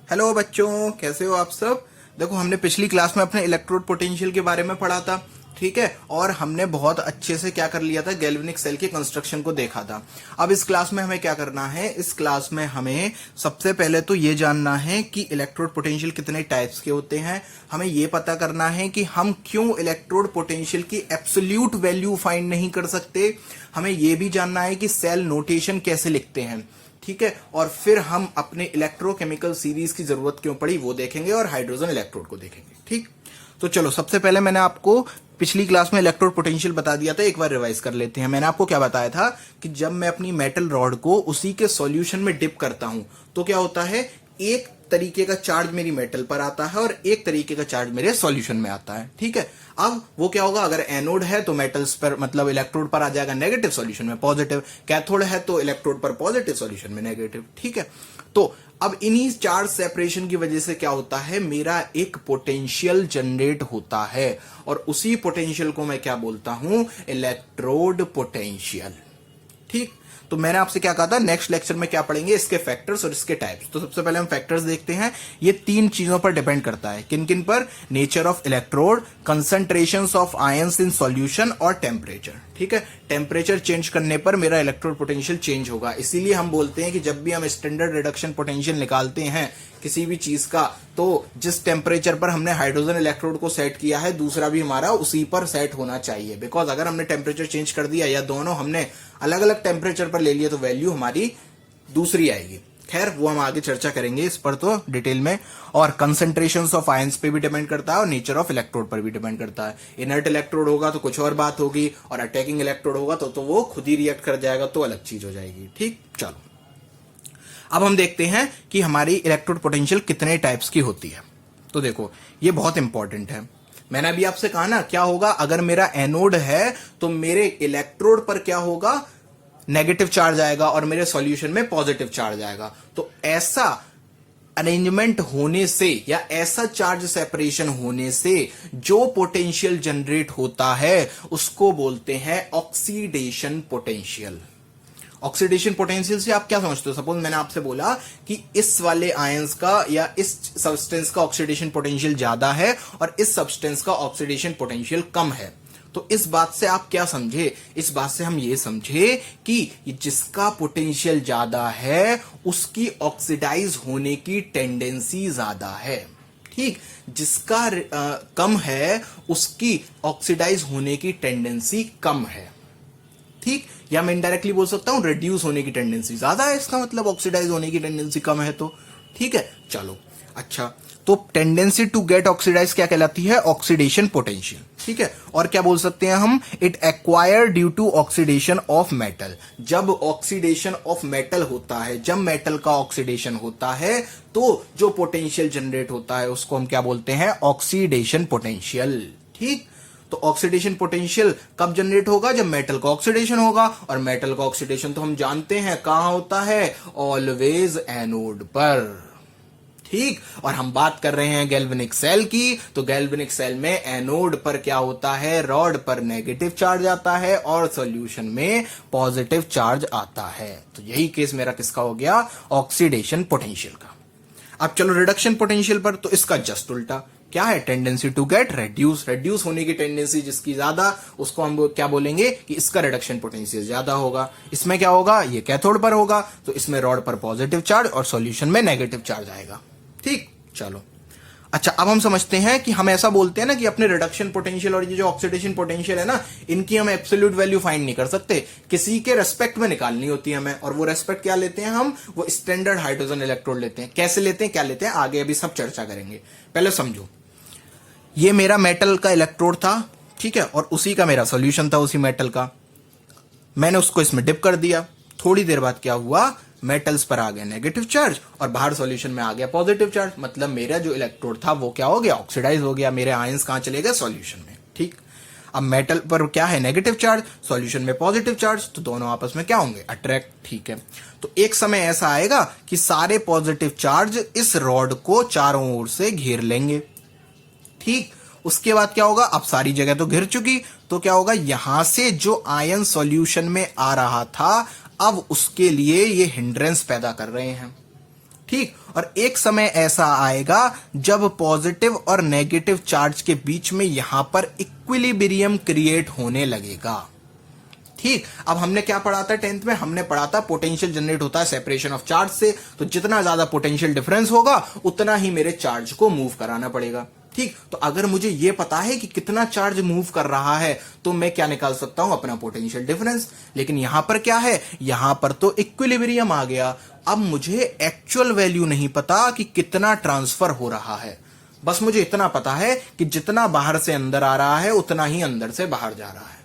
Hello बच्चों, कैसे हो आप सब। देखो, हमने पिछली क्लास में अपने इलेक्ट्रोड पोटेंशियल के बारे में पढ़ा था, ठीक है। और हमने बहुत अच्छे से क्या कर लिया था, गैल्वेनिक सेल के कंस्ट्रक्शन को देखा था। अब इस क्लास में हमें क्या करना है, इस क्लास में हमें सबसे पहले तो ये जानना है कि इलेक्ट्रोड पोटेंशियल कितने टाइप्स के होते हैं। हमें ये पता करना है कि हम क्यों इलेक्ट्रोड पोटेंशियल की एब्सोल्यूट वैल्यू फाइंड नहीं कर सकते। हमें ये भी जानना है कि सेल नोटेशन कैसे लिखते हैं, ठीक है। और फिर हम अपने इलेक्ट्रोकेमिकल सीरीज की जरूरत क्यों पड़ी वो देखेंगे, और हाइड्रोजन इलेक्ट्रोड को देखेंगे, ठीक। तो चलो, सबसे पहले मैंने आपको पिछली क्लास में इलेक्ट्रोड पोटेंशियल बता दिया था, एक बार रिवाइज कर लेते हैं। मैंने आपको क्या बताया था कि जब मैं अपनी मेटल रॉड को उसी के सॉल्यूशन में डिप करता हूं तो क्या होता है, एक तरीके का चार्ज मेरी मेटल पर आता है और एक तरीके का चार्ज मेरे सॉल्यूशन में आता है, ठीक है। अब वो क्या होगा, अगर एनोड है तो मेटल्स पर मतलब इलेक्ट्रोड पर आ जाएगा नेगेटिव, सॉल्यूशन में पॉजिटिव। कैथोड है तो इलेक्ट्रोड पर पॉजिटिव, सॉल्यूशन में नेगेटिव, ठीक है। तो अब इन्हीं चार्ज सेपरेशन की वजह से क्या होता है, मेरा एक पोटेंशियल जनरेट होता है, और उसी पोटेंशियल को मैं क्या बोलता हूं, इलेक्ट्रोड पोटेंशियल, ठीक। तो मैंने आपसे क्या कहा था, नेक्स्ट लेक्चर में क्या पढ़ेंगे, इसके फैक्टर्स और इसके टाइप्स। तो सबसे पहले हम फैक्टर्स देखते हैं। ये तीन चीजों पर डिपेंड करता है, किन किन पर, nature of electrode, concentrations of ions in solution और टेम्परेचर, ठीक है। टेम्परेचर चेंज करने पर मेरा इलेक्ट्रोड पोटेंशियल चेंज होगा। इसीलिए हम बोलते हैं कि जब भी हम स्टैंडर्ड रिडक्शन पोटेंशियल निकालते हैं किसी भी चीज का, तो जिस टेम्परेचर पर हमने हाइड्रोजन इलेक्ट्रोड को सेट किया है, दूसरा भी हमारा उसी पर सेट होना चाहिए। बिकॉज अगर हमने टेम्परेचर चेंज कर दिया या दोनों हमने अलग अलग टेम्परेचर पर ले लिया तो वैल्यू हमारी दूसरी आएगी। खैर, वो हम आगे चर्चा करेंगे इस पर तो डिटेल में। और कंसंट्रेशंस ऑफ आयंस पे भी डिपेंड करता है और नेचर ऑफ इलेक्ट्रोड पर भी डिपेंड करता है। इनर्ट इलेक्ट्रोड होगा तो कुछ और बात होगी, और अटैकिंग इलेक्ट्रोड होगा तो वो खुद ही रिएक्ट कर जाएगा, तो अलग चीज हो जाएगी, ठीक। चलो, अब हम देखते हैं कि हमारी इलेक्ट्रोड पोटेंशियल कितने टाइप्स की होती है। तो देखो, ये बहुत इंपॉर्टेंट है। मैंने अभी आपसे कहा ना, क्या होगा अगर मेरा एनोड है तो मेरे इलेक्ट्रोड पर क्या होगा, नेगेटिव चार्ज आएगा, और मेरे सॉल्यूशन में पॉजिटिव चार्ज आएगा। तो ऐसा अरेंजमेंट होने से या ऐसा चार्ज सेपरेशन होने से जो पोटेंशियल जनरेट होता है उसको बोलते हैं ऑक्सीडेशन पोटेंशियल। ऑक्सीडेशन पोटेंशियल से आप क्या समझते हो, सपोज मैंने आपसे बोला कि इस वाले आयंस का या इस सब्सटेंस का ऑक्सीडेशन पोटेंशियल ज्यादा है और इस सब्सटेंस का ऑक्सीडेशन पोटेंशियल कम है। तो इस बात से आप क्या समझे, इस बात से हम ये समझे कि जिसका पोटेंशियल ज्यादा है उसकी ऑक्सीडाइज होने की टेंडेंसी ज्यादा है, ठीक। जिसका कम है उसकी ऑक्सीडाइज होने की टेंडेंसी कम है, ठीक। या मैं इनडायरेक्टली बोल सकता हूं रिड्यूस होने की टेंडेंसी ज्यादा है, इसका मतलब ऑक्सीडाइज होने की टेंडेंसी कम है, तो ठीक है। चलो, अच्छा, तो टेंडेंसी टू गेट ऑक्सीडाइज क्या कहलाती है, ऑक्सीडेशन पोटेंशियल, ठीक है। और क्या बोल सकते हैं हम, it acquire due to oxidation of metal. जब ऑक्सीडेशन ऑफ मेटल होता है, जब मेटल का ऑक्सीडेशन होता है तो जो पोटेंशियल जनरेट होता है उसको हम क्या बोलते हैं, ऑक्सीडेशन पोटेंशियल, ठीक। तो ऑक्सीडेशन पोटेंशियल कब जनरेट होगा, जब मेटल का ऑक्सीडेशन होगा, और मेटल का ऑक्सीडेशन तो हम जानते हैं कहां होता है, ऑलवेज एनोड पर, ठीक। और हम बात कर रहे हैं गैल्वेनिक सेल की, तो गैल्वेनिक सेल में एनोड पर क्या होता है, रॉड पर नेगेटिव चार्ज आता है और सॉल्यूशन में पॉजिटिव चार्ज आता है। तो यही केस मेरा किसका हो गया, ऑक्सीडेशन पोटेंशियल का। अब चलो रिडक्शन पोटेंशियल पर, तो इसका जस्ट उल्टा क्या है, tendency to get reduce. Reduce होने की टेंडेंसी जिसकी ज्यादा, उसको हम क्या बोलेंगे कि इसका रिडक्शन पोटेंशियल ज्यादा होगा। इसमें क्या होगा, ये कैथोड पर होगा, तो इसमें रॉड पर पॉजिटिव चार्ज और सॉल्यूशन में नेगेटिव चार्ज आएगा, ठीक। चलो, अच्छा, अब हम समझते हैं कि हम ऐसा बोलते हैं ना कि अपने रिडक्शन पोटेंशियल और ये जो ऑक्सीडेशन पोटेंशियल है ना, इनकी हम एब्सोल्यूट वैल्यू फाइंड नहीं कर सकते, किसी के रेस्पेक्ट में निकालनी होती है हमें। और वो रेस्पेक्ट क्या लेते हैं हम, वो स्टैंडर्ड हाइड्रोजन इलेक्ट्रोड लेते हैं। कैसे लेते हैं, क्या लेते हैं, आगे अभी सब चर्चा करेंगे। पहले समझो, ये मेरा मेटल का इलेक्ट्रोड था, ठीक है, और उसी का मेरा सॉल्यूशन था, उसी मेटल का। मैंने उसको इसमें डिप कर दिया, थोड़ी देर बाद क्या हुआ, मेटल्स पर आ गया नेगेटिव चार्ज और बाहर सॉल्यूशन में आ गया पॉजिटिव चार्ज। मतलब मेरा जो इलेक्ट्रोड था वो क्या हो गया, ऑक्सीडाइज हो गया। मेरे आयंस कहां चले गए, सॉल्यूशन में, ठीक। अब मेटल पर क्या है, नेगेटिव चार्ज, सॉल्यूशन में पॉजिटिव चार्ज, तो दोनों आपस में क्या होंगे, अट्रैक्ट, ठीक है। तो एक समय ऐसा आएगा कि सारे पॉजिटिव चार्ज इस रॉड को चारों ओर से घेर लेंगे, ठीक। उसके बाद क्या होगा, अब सारी जगह तो घिर चुकी, तो क्या होगा, यहां से जो आयन सॉल्यूशन में आ रहा था अब उसके लिए ये हिंड्रेंस पैदा कर रहे हैं, ठीक। और एक समय ऐसा आएगा जब पॉजिटिव और नेगेटिव चार्ज के बीच में यहां पर इक्विलिब्रियम क्रिएट होने लगेगा। ठीक। अब हमने क्या पढ़ा था 10th में? हमने पढ़ा था पोटेंशियल जनरेट होता है सेपरेशन ऑफ चार्ज से, तो जितना ज्यादा पोटेंशियल डिफरेंस होगा उतना ही मेरे चार्ज को मूव कराना पड़ेगा। ठीक। तो अगर मुझे यह पता है कि कितना चार्ज मूव कर रहा है तो मैं क्या निकाल सकता हूं? अपना पोटेंशियल डिफरेंस। लेकिन यहां पर क्या है? यहां पर तो इक्विलिब्रियम आ गया। अब मुझे एक्चुअल वैल्यू नहीं पता कि कितना ट्रांसफर हो रहा है, बस मुझे इतना पता है कि जितना बाहर से अंदर आ रहा है उतना ही अंदर से बाहर जा रहा है।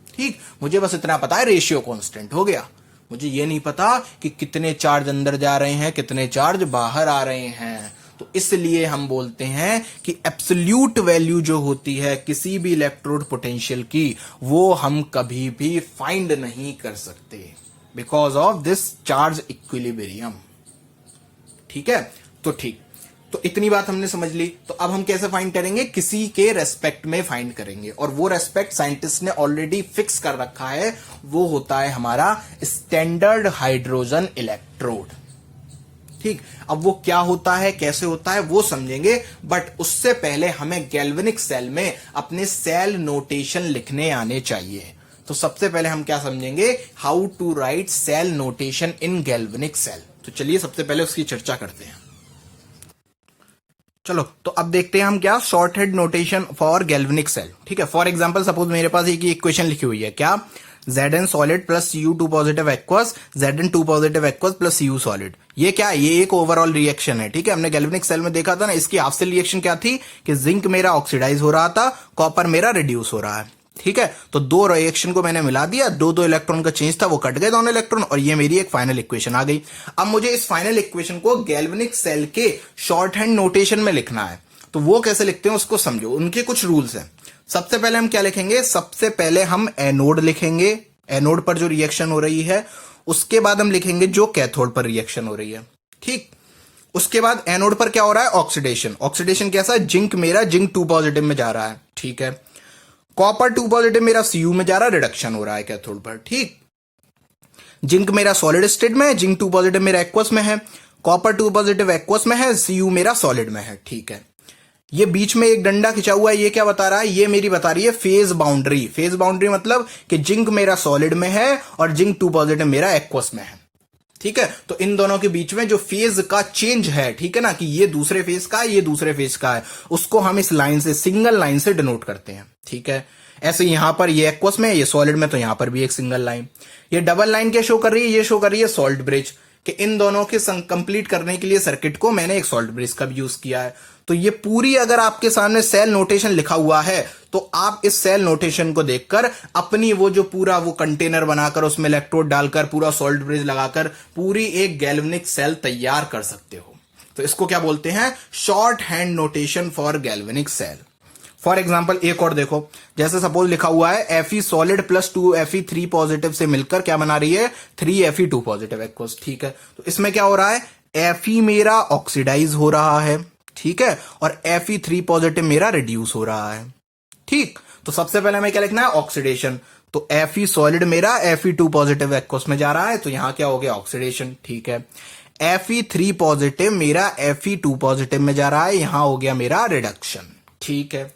ठीक। मुझे बस इतना पता है रेशियो कांस्टेंट हो गया। मुझे ये नहीं पता कि कितने चार्ज अंदर जा रहे हैं, कितने चार्ज बाहर आ रहे हैं। तो इसलिए हम बोलते हैं कि एब्सोल्यूट वैल्यू जो होती है किसी भी इलेक्ट्रोड पोटेंशियल की, वो हम कभी भी फाइंड नहीं कर सकते because of this charge equilibrium. ठीक है, तो ठीक, तो इतनी बात हमने समझ ली। तो अब हम कैसे फाइंड करेंगे? किसी के रेस्पेक्ट में फाइंड करेंगे, और वो रेस्पेक्ट साइंटिस्ट ने ऑलरेडी फिक्स कर रखा है। वो होता है हमारा स्टैंडर्ड हाइड्रोजन इलेक्ट्रोड। ठीक। अब वो क्या होता है, कैसे होता है, वो समझेंगे, बट उससे पहले हमें गैल्वेनिक सेल में अपने सेल नोटेशन लिखने आने चाहिए। तो सबसे पहले हम क्या समझेंगे? How to write cell notation in galvanic cell. तो चलिए सबसे पहले उसकी चर्चा करते हैं। चलो, तो अब देखते हैं हम क्या shorthand notation for galvanic cell. ठीक है, फॉर एग्जांपल सपोज मेरे पास एक इक्वेशन लिखी हुई है, क्या? Zn solid plus Cu2 positive aqueous, Zn2 positive aqueous plus Cu solid. ये क्या है? ये एक ओवरऑल रिएक्शन है। ठीक है, हमने गैल्वेनिक सेल में देखा था ना, इसकी हाफ सेल रिएक्शन क्या थी कि जिंक मेरा ऑक्सीडाइज हो रहा था, कॉपर मेरा रिड्यूस हो रहा है। ठीक है, तो दो रिएक्शन को मैंने मिला दिया, दो दो इलेक्ट्रॉन का चेंज था, वो कट गए दोनों इलेक्ट्रॉन, और ये मेरी एक फाइनल इक्वेशन आ गई। अब मुझे इस फाइनल इक्वेशन को गैल्वेनिक सेल के शॉर्ट हैंड नोटेशन में लिखना है। तो वो कैसे लिखते हैं उसको समझो, उनके कुछ रूल्स हैं। सबसे पहले हम क्या लिखेंगे? सबसे पहले हम एनोड लिखेंगे, एनोड पर जो रिएक्शन हो रही है। उसके बाद हम लिखेंगे जो कैथोड पर रिएक्शन हो रही है। ठीक। उसके बाद एनोड पर क्या हो रहा है? ऑक्सीडेशन। ऑक्सीडेशन कैसा? जिंक मेरा जिंक 2 पॉजिटिव में जा रहा है। ठीक है, कॉपर 2 पॉजिटिव मेरा Cu में जा रहा है, रिडक्शन हो रहा है कैथोड पर। ठीक। जिंक मेरा सॉलिड स्टेट में है, जिंक 2 पॉजिटिव मेरा एक्वस में है, कॉपर 2 पॉजिटिव एक्वस में है, Cu मेरा सॉलिड में है। ठीक है, ये बीच में एक डंडा खिंचा हुआ है, ये क्या बता रहा है? ये मेरी बता रही है फेज बाउंड्री। फेज बाउंड्री मतलब कि जिंक मेरा सॉलिड में है और जिंक 2 पॉजिटिव मेरा एक्वस में है। ठीक है, तो इन दोनों के बीच में जो फेज का चेंज है, ठीक है ना, कि ये दूसरे फेज का है, ये दूसरे फेज का है, उसको हम इस लाइन से, सिंगल लाइन से डिनोट करते हैं। ठीक है, ऐसे यहां पर ये एक्वस में, ये सॉलिड में, तो यहां पर भी एक सिंगल लाइन। ये डबल लाइन क्या शो कर रही है? ये शो कर रही है सॉल्ट ब्रिज, कि इन दोनों के कंप्लीट करने के लिए सर्किट को मैंने एक सॉल्ट ब्रिज का भी यूज किया है। तो ये पूरी अगर आपके सामने सेल नोटेशन लिखा हुआ है तो आप इस सेल नोटेशन को देखकर अपनी वो जो पूरा वो कंटेनर बनाकर उसमें इलेक्ट्रोड डालकर पूरा सॉल्ट ब्रिज लगाकर पूरी एक गैल्वेनिक सेल तैयार कर सकते हो। तो इसको क्या बोलते हैं? Shorthand notation for galvanic cell. For example एक और देखो, जैसे सपोज लिखा हुआ है Fe solid plus 2Fe3 positive से मिलकर क्या बना रही है? 3Fe2 positive aqueous. ठीक है, तो इसमें क्या हो रहा है? Fe मेरा ऑक्सीडाइज हो रहा है, ठीक है, और Fe3 पॉजिटिव मेरा रिड्यूस हो रहा है। ठीक, तो सबसे पहले हमें क्या लिखना है? ऑक्सीडेशन। तो Fe सॉलिड मेरा Fe2 पॉजिटिव एक्वस में जा रहा है, तो यहां क्या हो गया? ऑक्सीडेशन। ठीक है, Fe3 पॉजिटिव मेरा Fe2 पॉजिटिव में जा रहा है, यहां हो गया मेरा रिडक्शन। ठीक है,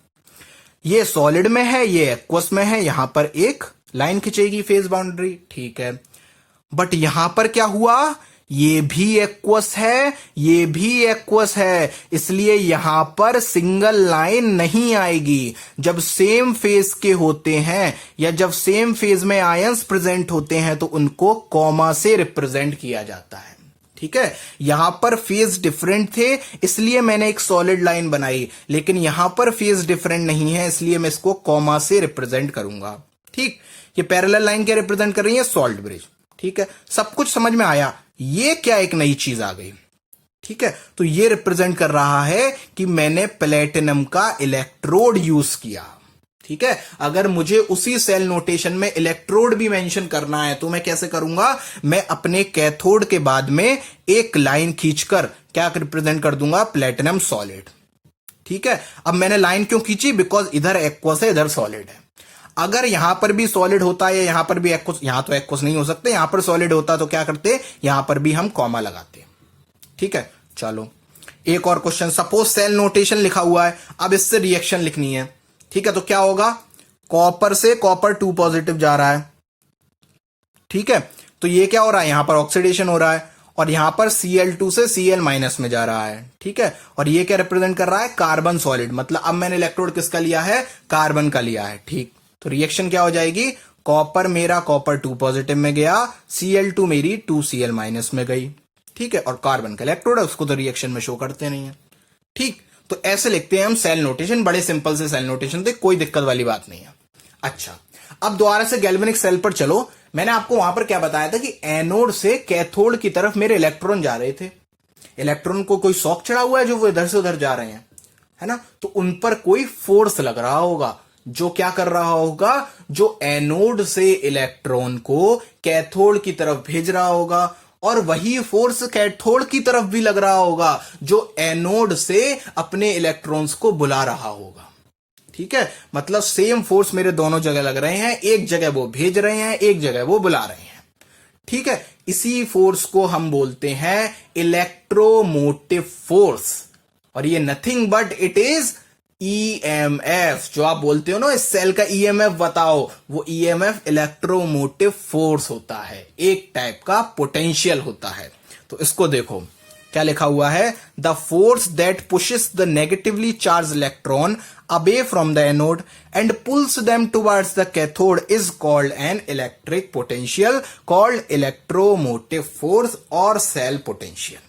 ये सॉलिड में है, ये एक्वस में है, यहां पर एक लाइन खिंचेगी फेज बाउंड्री। ठीक है, बट यहां पर क्या हुआ? ये भी एक्वस है, ये भी एक्वस है, इसलिए यहां पर सिंगल लाइन नहीं आएगी। जब सेम फेज के होते हैं या जब सेम फेज में आयंस प्रेजेंट होते हैं तो उनको कॉमा से रिप्रेजेंट किया जाता है। ठीक है, यहां पर फेज डिफरेंट थे इसलिए मैंने एक सॉलिड लाइन बनाई, लेकिन यहां पर फेज डिफरेंट नहीं है इसलिए मैं इसको कॉमा से रिप्रेजेंट करूंगा। ठीक, ये पैरेलल लाइन क्या रिप्रेजेंट कर रही है? Salt bridge. ठीक है, सब कुछ समझ में आया। ये क्या एक नई चीज आ गई? ठीक है, तो ये रिप्रेजेंट कर रहा है कि मैंने प्लेटिनम का इलेक्ट्रोड यूज किया। ठीक है, अगर मुझे उसी सेल नोटेशन में इलेक्ट्रोड भी मेंशन करना है तो मैं कैसे करूंगा? मैं अपने कैथोड के बाद में एक लाइन खींचकर क्या रिप्रेजेंट कर दूंगा? Platinum solid. ठीक है, अब मैंने लाइन क्यों खींची? बिकॉज इधर एक्वस है, इधर सॉलिड है। अगर यहां पर भी सॉलिड होता है, यहां पर भी एक्वस, यहां तो एक्वस नहीं हो सकते, यहां पर सॉलिड होता तो क्या करते? यहां पर भी हम कॉमा लगाते। ठीक है, चलो एक और क्वेश्चन। सपोज सेल नोटेशन लिखा हुआ है, अब इससे रिएक्शन लिखनी है। ठीक है, तो क्या होगा, कॉपर से कॉपर 2 पॉजिटिव जा रहा है। ठीक है, तो ये क्या हो रहा है, यहां पर ऑक्सीडेशन हो रहा है, और यहां पर Cl2 से Cl माइनस में जा रहा है। ठीक है, और ये क्या रिप्रेजेंट कर रहा है, कार्बन सॉलिड। मतलब अब मैंने इलेक्ट्रोड किसका लिया है, कार्बन का लिया है। ठीक, तो रिएक्शन क्या हो जाएगी, कॉपर मेरा कॉपर 2 पॉजिटिव में गया, Cl2 मेरी 2Cl माइनस में गई। ठीक है, और कार्बन का इलेक्ट्रोड है, उसको तो रिएक्शन में शो करते नहीं है। ठीक, तो ऐसे लिखते हैं हम सेल नोटेशन, बड़े सिंपल से सेल नोटेशन थे, कोई दिक्कत वाली बात नहीं है। अच्छा, अब दोबारा से गैल्वेनिक सेल पर चलो। मैंने आपको वहां पर क्या बताया था कि एनोड से कैथोड की तरफ मेरे इलेक्ट्रॉन जा रहे थे। इलेक्ट्रॉन को कोई शॉक चढ़ा हुआ है जो वो इधर से उधर जा रहे हैं, है ना, तो उन पर कोई फोर्स लग रहा होगा जो क्या कर रहा होगा, जो एनोड से इलेक्ट्रॉन को कैथोड की तरफ भेज रहा होगा, और वही फोर्स कैथोड की तरफ भी लग रहा होगा जो एनोड से अपने इलेक्ट्रॉन्स को बुला रहा होगा। ठीक है, मतलब सेम फोर्स मेरे दोनों जगह लग रहे हैं, एक जगह वो भेज रहे हैं, एक जगह वो बुला रहे हैं। ठीक है, इसी फोर्स को हम बोलते हैं इलेक्ट्रोमोटिव फोर्स, और ये nothing but it is EMF. जो आप बोलते हो ना इस सेल का ईएमएफ बताओ, वो ईएमएफ इलेक्ट्रोमोटिव फोर्स होता है, एक टाइप का पोटेंशियल होता है। तो इसको देखो क्या लिखा हुआ है, the force that pushes the negatively charged electron away from the anode and pulls them towards the cathode is called an electric potential, called electromotive force और सेल पोटेंशियल।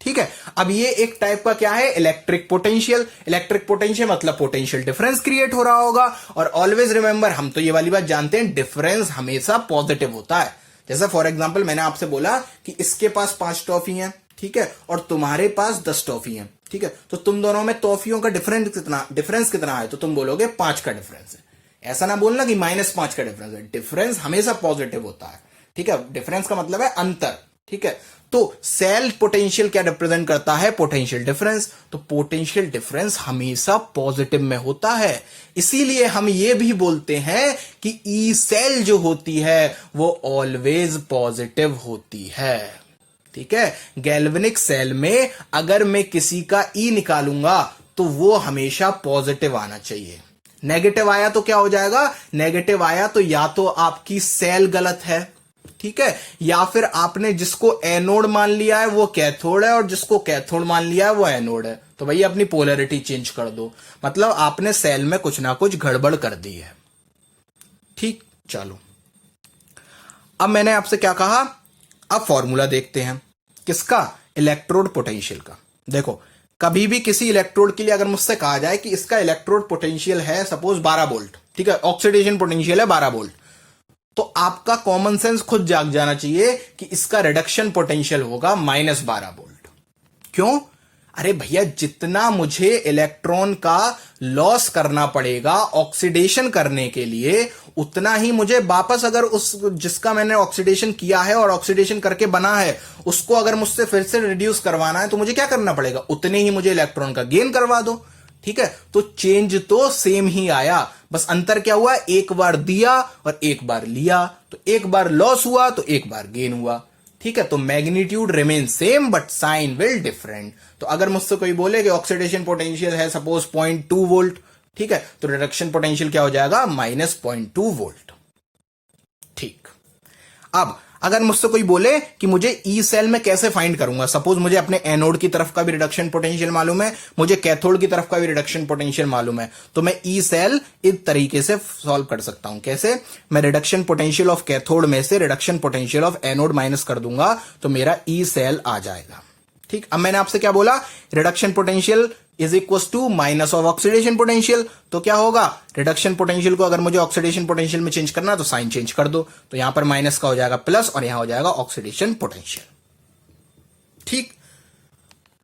ठीक है, अब ये एक टाइप का क्या है, इलेक्ट्रिक पोटेंशियल। इलेक्ट्रिक पोटेंशियल मतलब पोटेंशियल डिफरेंस क्रिएट हो रहा होगा, और ऑलवेज रिमेंबर, हम तो ये वाली बात जानते हैं, डिफरेंस हमेशा पॉजिटिव होता है। जैसा फॉर एग्जांपल मैंने आपसे बोला कि इसके पास 5 टॉफी हैं, ठीक है, और तुम्हारे पास 10 टॉफी हैं। ठीक है, तो तुम दोनों में टॉफियों का डिफरेंस कितना है, तो तुम बोलोगे 5 का डिफरेंस है। ऐसा ना बोलना कि -5 का डिफरेंस है, डिफरेंस हमेशा पॉजिटिव होता है। ठीक है, डिफरेंस का मतलब है अंतर। ठीक है, तो सेल पोटेंशियल क्या रिप्रेजेंट करता है, पोटेंशियल डिफरेंस। तो पोटेंशियल डिफरेंस हमेशा पॉजिटिव में होता है, इसीलिए हम ये भी बोलते हैं कि ई सेल जो होती है वो ऑलवेज पॉजिटिव होती है। ठीक है, गैल्वेनिक सेल में अगर मैं किसी का ई निकालूंगा तो वो हमेशा पॉजिटिव आना चाहिए। नेगेटिव आया तो क्या हो जाएगा, नेगेटिव आया तो या तो आपकी सेल गलत है, ठीक है, या फिर आपने जिसको एनोड मान लिया है वो कैथोड है, और जिसको कैथोड मान लिया है वो एनोड है। तो भैया अपनी पोलैरिटी चेंज कर दो, मतलब आपने सेल में कुछ ना कुछ गड़बड़ कर दी है। ठीक, चलो अब मैंने आपसे क्या कहा, अब फॉर्मूला देखते हैं किसका, इलेक्ट्रोड पोटेंशियल का। देखो कभी भी किसी इलेक्ट्रोड के लिए अगर मुझसे कहा जाए कि इसका इलेक्ट्रोड पोटेंशियल है सपोज 12 वोल्ट, ठीक है, ऑक्सीडेशन पोटेंशियल है 12 वोल्ट, तो आपका कॉमन सेंस खुद जाग जाना चाहिए कि इसका रिडक्शन पोटेंशियल होगा -12 वोल्ट। क्यों, अरे भैया जितना मुझे इलेक्ट्रॉन का लॉस करना पड़ेगा ऑक्सीडेशन करने के लिए, उतना ही मुझे वापस अगर उस जिसका मैंने ऑक्सीडेशन किया है और ऑक्सीडेशन करके बना है उसको अगर मुझसे फिर से रिड्यूस करवाना है तो मुझे क्या करना पड़ेगा, उतने ही मुझे इलेक्ट्रॉन का गेन करवा दो। ठीक है, तो चेंज तो सेम ही आया, बस अंतर क्या हुआ, एक बार दिया और एक बार लिया, तो एक बार लॉस हुआ तो एक बार गेन हुआ। ठीक है, तो magnitude remain same but sign will different. तो अगर मुझसे कोई बोले कि ऑक्सीडेशन पोटेंशियल है सपोज 0.2 वोल्ट, ठीक है, तो रिडक्शन पोटेंशियल क्या हो जाएगा, -0.2 वोल्ट। ठीक, अब अगर मुझसे कोई बोले कि मुझे ई सेल में कैसे फाइंड करूंगा, सपोज मुझे अपने एनोड की तरफ का भी रिडक्शन पोटेंशियल मालूम है, मुझे कैथोड की तरफ का भी रिडक्शन पोटेंशियल मालूम है, तो मैं ई सेल इस तरीके से सॉल्व कर सकता हूं। कैसे, मैं रिडक्शन पोटेंशियल ऑफ कैथोड में से reduction potential of anode minus कर दूंगा तो मेरा ई सेल आ जाएगा। ठीक, अब मैंने आपसे क्या बोला, reduction potential is equal to minus of oxidation potential, तो क्या होगा, रिडक्शन पोटेंशियल को अगर मुझे ऑक्सीडेशन पोटेंशियल में चेंज करना तो साइन चेंज कर दो, तो यहां पर माइनस का हो जाएगा प्लस और यहां हो जाएगा ऑक्सीडेशन पोटेंशियल। ठीक,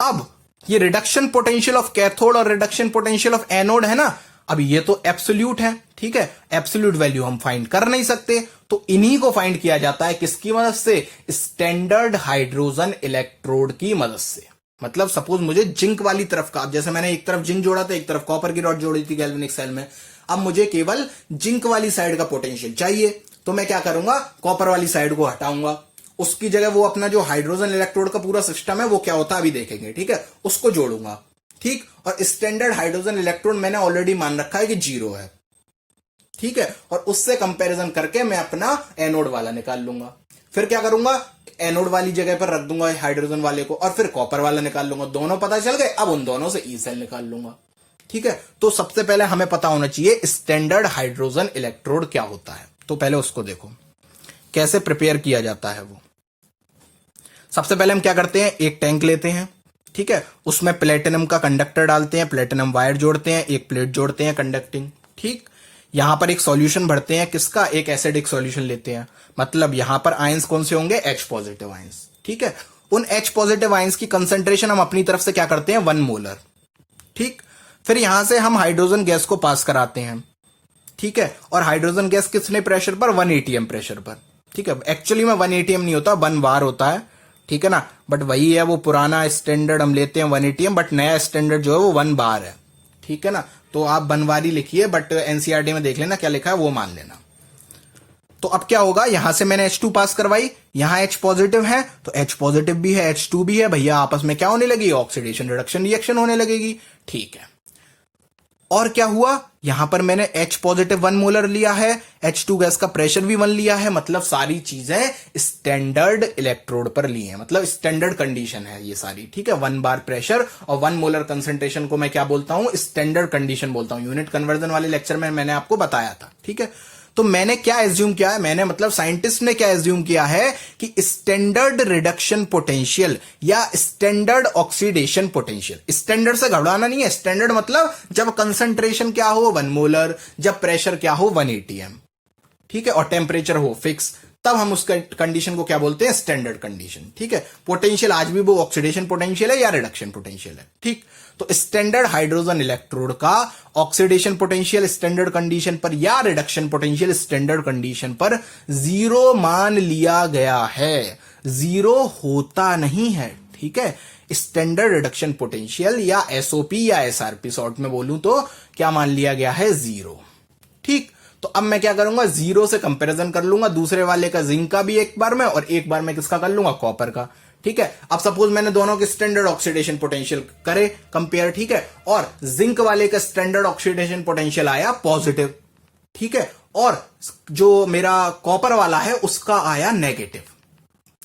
अब ये रिडक्शन पोटेंशियल ऑफ कैथोड और रिडक्शन पोटेंशियल ऑफ एनोड है ना, अब ये तो एब्सोल्यूट है। ठीक है, एब्सोल्यूट वैल्यू हम फाइंड कर नहीं सकते, तो इन्हीं को फाइंड किया जाता है किसकी मदद से, स्टैंडर्ड हाइड्रोजन इलेक्ट्रोड की मदद से। मतलब सपोज मुझे जिंक वाली तरफ का, जैसे मैंने एक तरफ जिंक जोड़ा था एक तरफ कॉपर की रॉड जोड़ी थी गैल्वेनिक सेल में, अब मुझे केवल जिंक वाली साइड का पोटेंशियल चाहिए, तो मैं क्या करूंगा, कॉपर वाली साइड को हटाऊंगा, उसकी जगह वो अपना जो हाइड्रोजन इलेक्ट्रोड का पूरा सिस्टम है वो क्या होता है अभी देखेंगे, ठीक है, उसको जोड़ूंगा, ठीक। और स्टैंडर्ड हाइड्रोजन इलेक्ट्रोड मैंने ऑलरेडी मान रखा है कि 0 है, ठीक है, और उससे कंपैरिजन करके मैं अपना एनोड वाला निकाल लूंगा। फिर क्या करूंगा, एनोड वाली जगह पर रख दूंगा हाइड्रोजन वाले को, और फिर कॉपर वाला निकाल लूंगा। दोनों पता चल गए, अब उन दोनों से ई सेल निकाल लूंगा, ठीक है। तो सबसे पहले हमें पता होना चाहिए स्टैंडर्ड हाइड्रोजन इलेक्ट्रोड क्या होता है। तो पहले उसको देखो कैसे प्रिपेयर किया जाता है। वो सबसे पहले हम क्या करते हैं, एक टैंक लेते हैं, ठीक है, उसमें प्लेटिनम का कंडक्टर डालते हैं, प्लेटिनम वायर जोड़ते हैं, एक प्लेट जोड़ते हैं कंडक्टिंग, ठीक। यहां पर एक सॉल्यूशन भरते हैं, किसका, एक एसिडिक सॉल्यूशन लेते हैं, मतलब यहां पर आयंस कौन से होंगे, H पॉजिटिव आयंस, ठीक है। उन H पॉजिटिव आयंस की कंसेंट्रेशन हम अपनी तरफ से क्या करते हैं, 1 मोलर, ठीक। फिर यहां से हम हाइड्रोजन गैस को पास कराते हैं, ठीक है, और हाइड्रोजन गैस कितने प्रेशर पर, 1 atm प्रेशर पर, ठीक है। एक्चुअली में 1 atm नहीं होता, 1 बार होता है, ठीक है ना, बट वही है, वो पुराना स्टैंडर्ड हम लेते हैं 1 atm, बट नया स्टैंडर्ड जो है वो 1 बार है, ठीक है ना। तो आप बनवारी लिखिए, बट एनसीईआरटी में देख लेना क्या लिखा है वो मान लेना। तो अब क्या होगा, यहां से मैंने H2 पास करवाई, यहां H पॉजिटिव है तो H पॉजिटिव भी है, H2 भी है, भैया आपस में क्या होने लगी, ऑक्सीडेशन रिडक्शन रिएक्शन होने लगेगी, ठीक है। और क्या हुआ, यहां पर मैंने H पॉजिटिव 1 मोलर लिया है, H2 गैस का प्रेशर भी 1 लिया है, मतलब सारी चीजें स्टैंडर्ड इलेक्ट्रोड पर ली हैं, मतलब स्टैंडर्ड कंडीशन है ये सारी, ठीक है। 1 बार प्रेशर और 1 मोलर कंसंट्रेशन को मैं क्या बोलता हूं, स्टैंडर्ड कंडीशन बोलता हूं। यूनिट कन्वर्जन वाले लेक्चर में मैंने आपको बताया था, ठीक है। तो मैंने क्या एज्यूम किया है, मैंने मतलब साइंटिस्ट ने क्या एज्यूम किया है कि स्टैंडर्ड रिडक्शन पोटेंशियल या स्टैंडर्ड ऑक्सीडेशन पोटेंशियल, स्टैंडर्ड से घबराना नहीं है, स्टैंडर्ड मतलब जब कंसंट्रेशन क्या हो 1 मोलर, जब प्रेशर क्या हो 1 atm, ठीक है, और टेम्परेचर हो फिक्स, तब हम उस कंडीशन को क्या बोलते हैं, स्टैंडर्ड कंडीशन, ठीक है। पोटेंशियल आज भी वो ऑक्सीडेशन पोटेंशियल है या रिडक्शन पोटेंशियल है, ठीक। तो स्टैंडर्ड हाइड्रोजन इलेक्ट्रोड का ऑक्सीडेशन पोटेंशियल स्टैंडर्ड कंडीशन पर या रिडक्शन पोटेंशियल स्टैंडर्ड कंडीशन पर 0 मान लिया गया है, 0 होता नहीं है, ठीक है। स्टैंडर्ड रिडक्शन पोटेंशियल या एसओपी या एसआरपी शॉर्ट में बोलूं तो क्या मान लिया गया है, 0, ठीक। तो अब मैं क्या करूंगा, 0 से कंपैरिजन कर लूंगा दूसरे वाले का, जिंक का भी एक बार में, और एक बार में किसका कर लूंगा, कॉपर का, ठीक है। अब सपोज मैंने दोनों के स्टैंडर्ड ऑक्सीडेशन पोटेंशियल करे कंपेयर, ठीक है, और जिंक वाले का स्टैंडर्ड ऑक्सीडेशन पोटेंशियल आया पॉजिटिव, ठीक है, और जो मेरा कॉपर वाला है उसका आया नेगेटिव,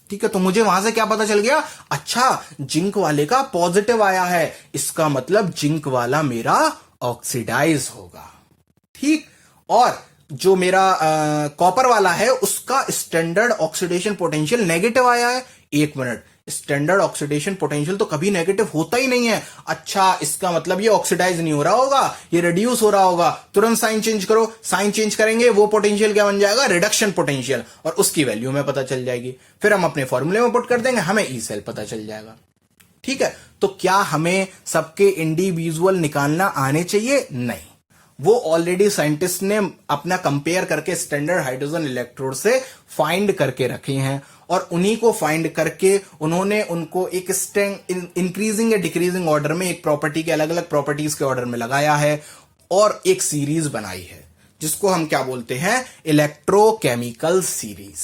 ठीक है। तो मुझे वहां से क्या पता चल गया, अच्छा जिंक वाले का पॉजिटिव आया है, इसका मतलब जिंक वाला मेरा ऑक्सीडाइज होगा, ठीक। और जो मेरा कॉपर वाला है उसका स्टैंडर्ड ऑक्सीडेशन पोटेंशियल नेगेटिव आया है। 1 मिनट, स्टैंडर्ड ऑक्सीडेशन पोटेंशियल तो कभी नेगेटिव होता ही नहीं है, अच्छा इसका मतलब ये ऑक्सीडाइज नहीं हो रहा होगा, ये रिड्यूस हो रहा होगा। तुरंत साइन चेंज करो, साइन चेंज करेंगे वो पोटेंशियल क्या बन जाएगा, रिडक्शन पोटेंशियल, और उसकी वैल्यू हमें पता चल जाएगी। फिर हम अपने फॉर्मूले में पुट कर देंगे, हमें ई सेल पता चल जाएगा, ठीक है। तो क्या हमें सबके इंडिविजुअल निकालना आने चाहिए, नहीं, वो ऑलरेडी साइंटिस्ट ने अपना कंपेयर करके स्टैंडर्ड हाइड्रोजन इलेक्ट्रोड से फाइंड करके रखे हैं, और उन्हीं को फाइंड करके उन्होंने उनको एक इंक्रीजिंग या डिक्रीजिंग ऑर्डर में, एक प्रॉपर्टी के अलग अलग प्रॉपर्टीज के ऑर्डर में लगाया है, और एक सीरीज बनाई है जिसको हम क्या बोलते हैं, इलेक्ट्रोकेमिकल सीरीज,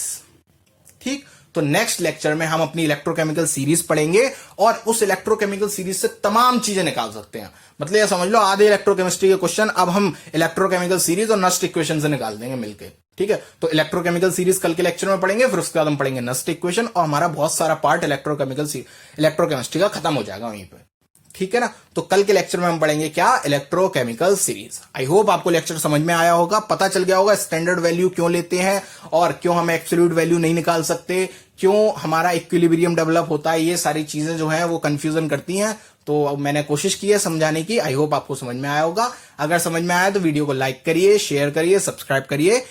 ठीक। तो नेक्स्ट लेक्चर में हम अपनी इलेक्ट्रोकेमिकल सीरीज पढ़ेंगे, और उस इलेक्ट्रोकेमिकल सीरीज से तमाम चीजें निकाल सकते हैं। मतलब ये समझ लो आधे इलेक्ट्रोकेमिस्ट्री के क्वेश्चन अब हम इलेक्ट्रोकेमिकल सीरीज और नस्ट इक्वेशन से निकाल देंगे मिलके, ठीक है। तो इलेक्ट्रोकेमिकल सीरीज कल के लेक्चर में पढ़ेंगे, फिर उसके बाद हम पढ़ेंगे नस्ट इक्वेशन, और हमारा बहुत सारा पार्ट इलेक्ट्रोकेमिस्ट्री का खत्म हो जाएगा वहीं पे, ठीक है ना। तो कल के लेक्चर में हम पढ़ेंगे क्या, इलेक्ट्रोकेमिकल सीरीज। आई होप आपको लेक्चर समझ में आया होगा, पता चल गया होगा स्टैंडर्ड वैल्यू क्यों लेते हैं और क्यों हम एब्सोल्यूट वैल्यू नहीं निकाल सकते, क्यों हमारा इक्विलिब्रियम डेवलप होता है, ये सारी चीजें जो है वो कंफ्यूजन करती हैं। तो मैंने कोशिश की है समझाने की, आई होप आपको समझ में आया होगा। अगर समझ में आया तो वीडियो को लाइक करिए, शेयर करिए, सब्सक्राइब करिए।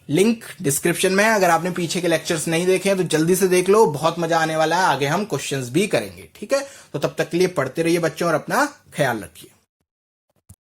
लिंक डिस्क्रिप्शन में है, अगर आपने पीछे के लेक्चर्स नहीं देखे हैं तो जल्दी से देख लो, बहुत मजा आने वाला है, आगे हम क्वेश्चंस भी करेंगे, ठीक है। तो तब तक के लिए पढ़ते रहिए बच्चों, और अपना ख्याल रखिए।